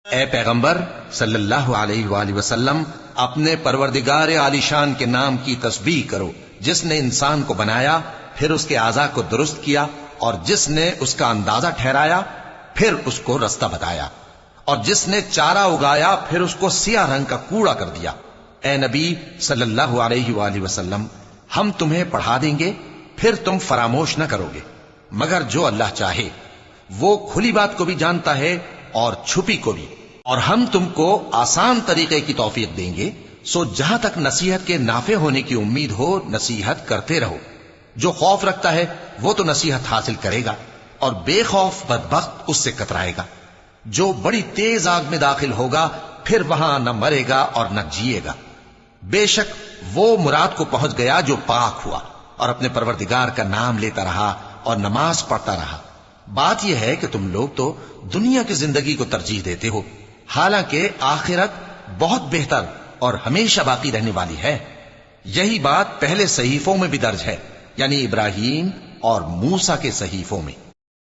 اے پیغمبر صلی اللہ علیہ وآلہ وسلم، اپنے پروردگار عالی شان کے نام کی تسبیح کرو، جس نے انسان کو بنایا، پھر اس کے اعضاء کو درست کیا، اور جس نے اس کا اندازہ ٹھہرایا، پھر اس کو رستہ بتایا، اور جس نے چارہ اگایا، پھر اس کو سیاہ رنگ کا کوڑا کر دیا۔ اے نبی صلی اللہ علیہ وآلہ وسلم، ہم تمہیں پڑھا دیں گے، پھر تم فراموش نہ کرو گے، مگر جو اللہ چاہے۔ وہ کھلی بات کو بھی جانتا ہے اور چھپی کو بھی، اور ہم تم کو آسان طریقے کی توفیق دیں گے، سو جہاں تک نصیحت کے نافع ہونے کی امید ہو نصیحت کرتے رہو۔ جو خوف رکھتا ہے وہ تو نصیحت حاصل کرے گا، اور بے خوف بدبخت اس سے کترائے گا۔ جو بڑی تیز آگ میں داخل ہوگا، پھر وہاں نہ مرے گا اور نہ جیے گا۔ بے شک وہ مراد کو پہنچ گیا جو پاک ہوا، اور اپنے پروردگار کا نام لیتا رہا اور نماز پڑھتا رہا۔ بات یہ ہے کہ تم لوگ تو دنیا کی زندگی کو ترجیح دیتے ہو، حالانکہ آخرت بہت بہتر اور ہمیشہ باقی رہنے والی ہے۔ یہی بات پہلے صحیفوں میں بھی درج ہے، یعنی ابراہیم اور موسیٰ کے صحیفوں میں۔